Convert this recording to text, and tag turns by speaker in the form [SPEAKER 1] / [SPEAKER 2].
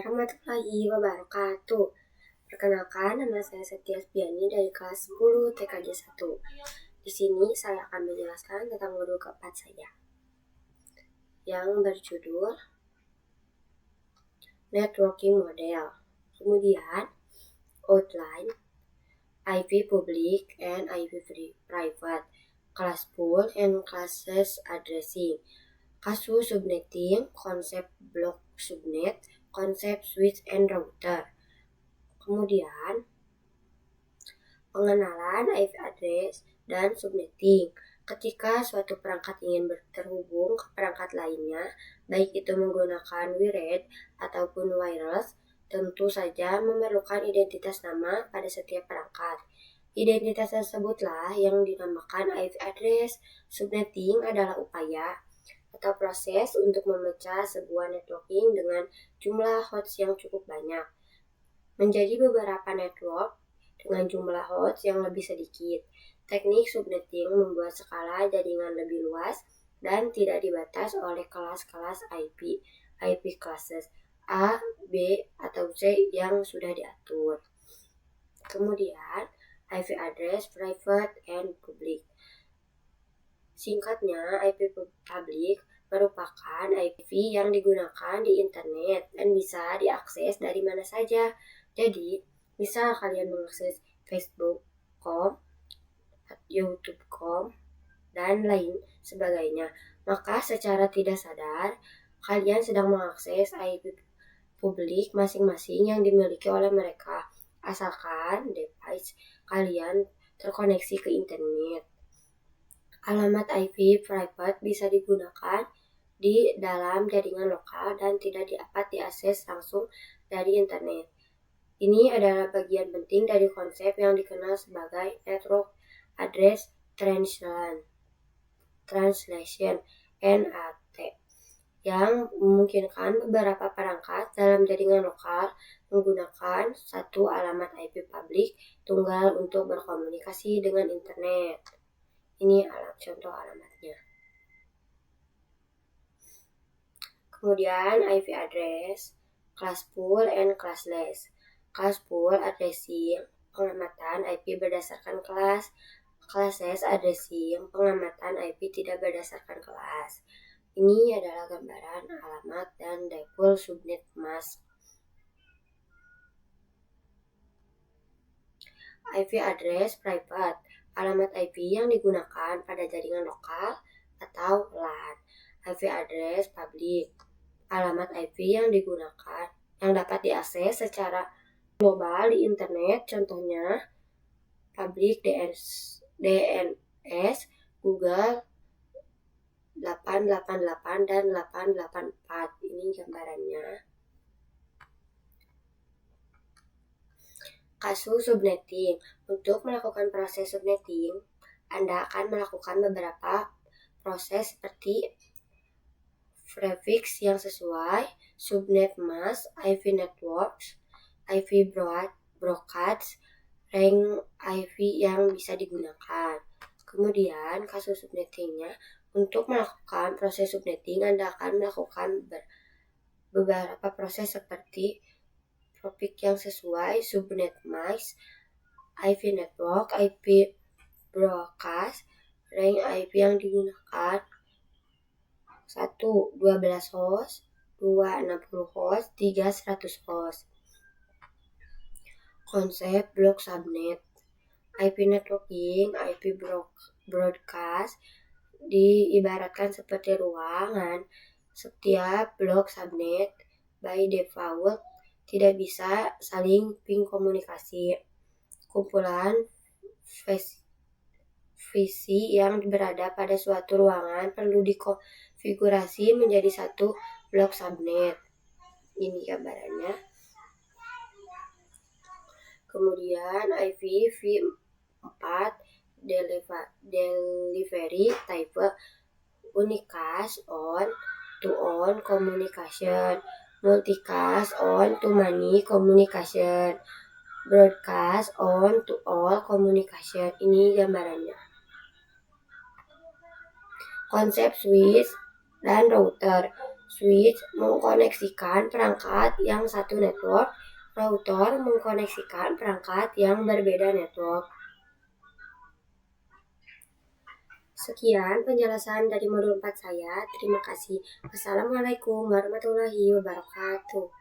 [SPEAKER 1] warahmatullahi wabarakatuh. Perkenalkan, nama saya Setia Spiani dari kelas 10 TKJ 1. Di sini saya akan menjelaskan tentang modul keempat saya yang berjudul Networking Model. Kemudian outline, IP public and IP private, class pool and classes addressing, kasus subnetting, konsep blok subnet, konsep switch and router. Kemudian pengenalan IP address dan subnetting. Ketika suatu perangkat ingin terhubung ke perangkat lainnya, baik itu menggunakan wired ataupun wireless, tentu saja memerlukan identitas nama pada setiap perangkat. Identitas tersebutlah yang dinamakan IP address. Subnetting adalah upaya atau proses untuk memecah sebuah networking dengan jumlah host yang cukup banyak menjadi beberapa network dengan jumlah host yang lebih sedikit. Teknik subnetting membuat skala jaringan lebih luas dan tidak dibatas oleh kelas-kelas IP classes A, B, atau C yang sudah diatur. Kemudian, IP address private and public. Singkatnya, IP public merupakan IP yang digunakan di internet dan bisa diakses dari mana saja. Jadi, misal kalian mengakses Facebook.com, YouTube.com, dan lain sebagainya, maka secara tidak sadar kalian sedang mengakses IP publik masing-masing yang dimiliki oleh mereka, asalkan device kalian terkoneksi ke internet. Alamat IP private bisa digunakan di dalam jaringan lokal dan tidak dapat diakses langsung dari internet. Ini adalah bagian penting dari konsep yang dikenal sebagai Network Address Translation (NAT), yang memungkinkan beberapa perangkat dalam jaringan lokal menggunakan satu alamat IP publik tunggal untuk berkomunikasi dengan internet. Ini contoh alamatnya. Kemudian IP address, class pool and classless. Class pool addressing, pengamatan IP berdasarkan kelas. Classes addressing, pengamatan IP tidak berdasarkan kelas. Ini adalah gambaran alamat dan dipole subnet mask. IP address private, alamat IP yang digunakan pada jaringan lokal atau LAN. IP address public, alamat IP yang digunakan yang dapat diakses secara global di internet, contohnya public DNS, Google 888 dan 884. Ini gambarannya. Kasus subnetting. Untuk melakukan proses subnetting, Anda akan melakukan beberapa proses seperti prefix yang sesuai, subnet mask, IP networks, IP broadcast, range IP yang bisa digunakan. Kemudian kasus subnettingnya, untuk melakukan proses subnetting Anda akan melakukan beberapa proses seperti prefix yang sesuai, subnet mask, IP network, IP broadcast, range IP yang digunakan 1. 12 host, 2. 60 host, 3. 100 host. Konsep blok subnet. IP networking, IP broadcast diibaratkan seperti ruangan. Setiap blok subnet by default tidak bisa saling ping komunikasi. Kumpulan visi yang berada pada suatu ruangan perlu dikonfigurasi menjadi satu blok subnet. Ini gambarannya. Kemudian IP v4 delivery type, unicast on-to-on communication, multicast on-to-many communication, broadcast on-to-all communication. Ini gambarannya. Konsep switch dan router. Switch mengkoneksikan perangkat yang satu network, router mengkoneksikan perangkat yang berbeda network. Sekian penjelasan dari modul 4 saya. Terima kasih. Wassalamualaikum warahmatullahi wabarakatuh.